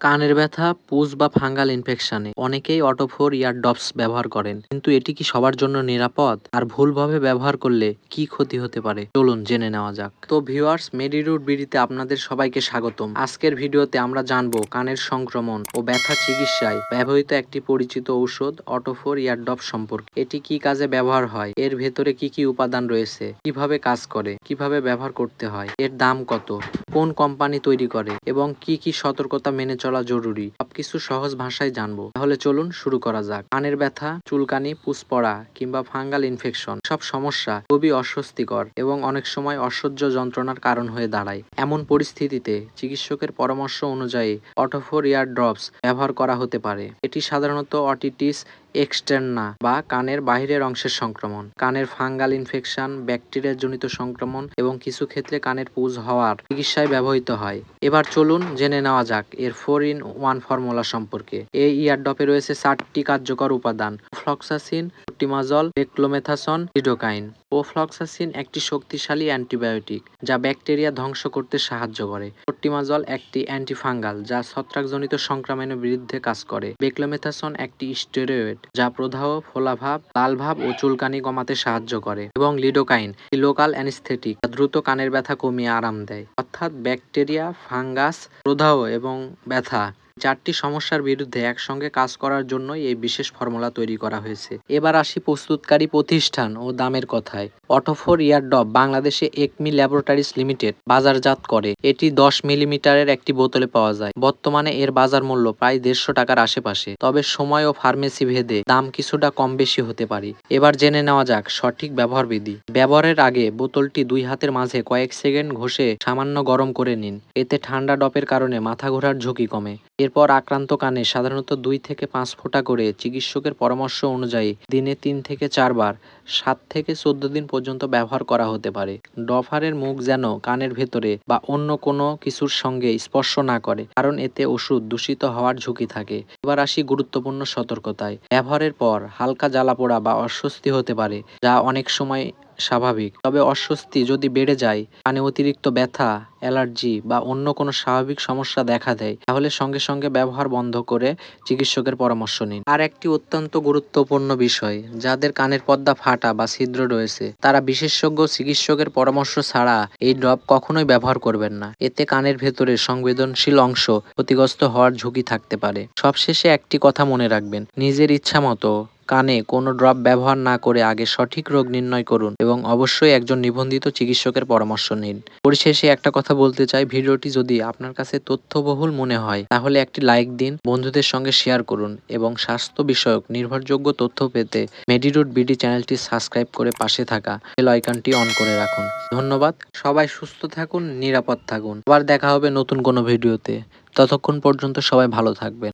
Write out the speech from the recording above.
কানের ব্যথা, পুজ বা ফাঙ্গাল ইনফেকশনে অনেকেই অটোফোর ইয়ার ড্রপস ব্যবহার করেন, কিন্তু এটি কি সবার জন্য নিরাপদ? আর ভুলভাবে ব্যবহার করলে কি ক্ষতি হতে পারে? চলুন জেনে নেওয়া যাক। তো ভিউয়ার্স, মেডিরুট বিডিতে আপনাদের সবাইকে স্বাগতম। আজকের ভিডিওতে আমরা জানবো কানের সংক্রমণ ও ব্যথা চিকিৎসায় ব্যবহৃত একটি পরিচিত ঔষধ অটোফোর ইয়ার ড্রপ সম্পর্কে। এটি কি কাজে ব্যবহার হয়, এর ভেতরে কি কি উপাদান রয়েছে, কিভাবে কাজ করে, কিভাবে ব্যবহার করতে হয়, এর দাম কত, কোন কোম্পানি তৈরি করে এবং কি কি সতর্কতা মেনে চলা জরুরি, সবকিছু সহজ ভাষায় জানবো। তাহলে চলুন শুরু করা যাক। কানের ব্যথা, চুলকানি, পুজ পড়া কিংবা ফাঙ্গাল ইনফেকশন সব সমস্যা খুবই অস্বস্তিকর এবং অনেক সময় অসহ্য যন্ত্রণার কারণ হয়ে দাঁড়ায়। এমন পরিস্থিতিতে চিকিৎসকের পরামর্শ অনুযায়ী অটোফোর ইয়ার ড্রপস ব্যবহার করা হতে পারে। এটি সাধারণত অটিটিস এক্সটার্না বা কানের বাহিরের অংশের সংক্রমণ, কানের ফাঙ্গাল ইনফেকশন, ব্যাকটেরিয়া জনিত সংক্রমণ এবং কিছু ক্ষেত্রে কানের পুজ হওয়ার চিকিৎসায় ব্যবহৃত হয়। এবার চলুন জেনে নেওয়া যাক এর 4-in-1 ফর্মুলা সম্পর্কে। এই ইয়ার ড্রপে রয়েছে 4টি কার্যকর উপাদান: ফ্লক্সাসিন, প্রোটিমাজল, ডেক্লোমেথাসন, লিডোকাইন। প্রোফ্লক্সাসিন একটি শক্তিশালী অ্যান্টিবায়োটিক যা ব্যাকটেরিয়া ধ্বংস করতে সাহায্য করে। প্রোটিমাজল একটি অ্যান্টিফাঙ্গাল যা ছত্রাকজনিত সংক্রমণের বিরুদ্ধে কাজ করে। ডেক্লোমেথাসন একটি স্টেরয়েড যা প্রদাহ, ফোলাভাব, লালভাব ও চুলকানি কমাতে সাহায্য করে। এবং লিডোকাইন লোকাল অ্যানেস্থেটিক যা দ্রুত কানের ব্যথা কমিয়ে আরাম দেয়। অর্থাৎ ব্যাকটেরিয়া, ফাঙ্গাস, প্রদাহ এবং ব্যথা, 4টি সমস্যার বিরুদ্ধে একসঙ্গে কাজ করার জন্যই এই বিশেষ ফর্মুলা তৈরি করা হয়েছে। এবার আসি প্রস্তুতকারী প্রতিষ্ঠান ও দামের কথায়। অটোফোর ইয়ার ড্রপ বাংলাদেশে একমি ল্যাবরেটরিজ লিমিটেড বাজারজাত করে। এটি 10 মিলিমিটারের একটি বোতলে পাওয়া যায়। বর্তমানে এর বাজার মূল্য প্রায় 150 টাকার আশেপাশে, তবে সময় ও ফার্মেসি ভেদে দাম কিছুটা কম বেশি হতে পারে। এবার জেনে নেওয়া যাক সঠিক ব্যবহার বিধি। ব্যবহারের আগে বোতলটি 2 হাতের মাঝে কয়েক সেকেন্ড ঘষে সামান্য গরম করে নিন। এতে ঠান্ডা ড্রপের কারণে মাথা ঘোরার ঝুঁকি কমে। এরপর আক্রান্ত কানে সাধারণত 2 থেকে 5 ফোঁটা করে চিকিৎসকের পরামর্শ অনুযায়ী দিনে 3 থেকে 4 বার 7 থেকে 14 দিন পর্যন্ত ব্যবহার করা হতে পারে। ড্রপারের মুখ যেন কানের ভেতরে বা অন্য কোনো কিছুর সঙ্গে স্পর্শ না করে, কারণ এতে ওষুধ দূষিত হওয়ার ঝুঁকি থাকে। এবার আসি গুরুত্বপূর্ণ সতর্কতায়। ব্যবহারের পর হালকা জ্বালাপোড়া বা অস্বস্তি হতে পারে, যা অনেক সময় স্বাভাবিক। তবে অস্বস্তি যদি বেড়ে যায়, কানে অতিরিক্ত ব্যথা, অ্যালার্জি বা অন্য কোনো স্বাভাবিক সমস্যা দেখা দেয়, তাহলে সঙ্গে সঙ্গে ব্যবহার বন্ধ করে চিকিৎসকের পরামর্শ নিন। আর একটি অত্যন্ত গুরুত্বপূর্ণ বিষয়, যাদের কানের পর্দা ফাটা বা ছিদ্র রয়েছে, তারা বিশেষজ্ঞ চিকিৎসকের পরামর্শ ছাড়া এই ড্রপ কখনোই ব্যবহার করবেন না। এতে কানের ভেতরের সংবেদনশীল অংশ ক্ষতিগ্রস্ত হওয়ার ঝুঁকি থাকতে পারে। সবশেষে একটি কথা মনে রাখবেন, নিজের ইচ্ছা মতো কানে কোনো ড্রপ ব্যবহার না করে আগে সঠিক রোগ নির্ণয় করুন এবং অবশ্যই একজন নিবন্ধিত চিকিৎসকের পরামর্শ নিন। পরিশেষে একটা কথা বলতে চাই, ভিডিওটি যদি আপনার কাছে তথ্যবহুল মনে হয় তাহলে একটি লাইক দিন, বন্ধুদের সঙ্গে শেয়ার করুন এবং স্বাস্থ্য বিষয়ক নির্ভরযোগ্য তথ্য পেতে মেডিরুট বিডি চ্যানেলটি সাবস্ক্রাইব করে পাশে থাকা বেল আইকনটি অন করে রাখুন। ধন্যবাদ। সবাই সুস্থ থাকুন, নিরাপদ থাকুন। আবার দেখা হবে নতুন কোনো ভিডিওতে। ততক্ষণ পর্যন্ত সবাই ভালো থাকবেন।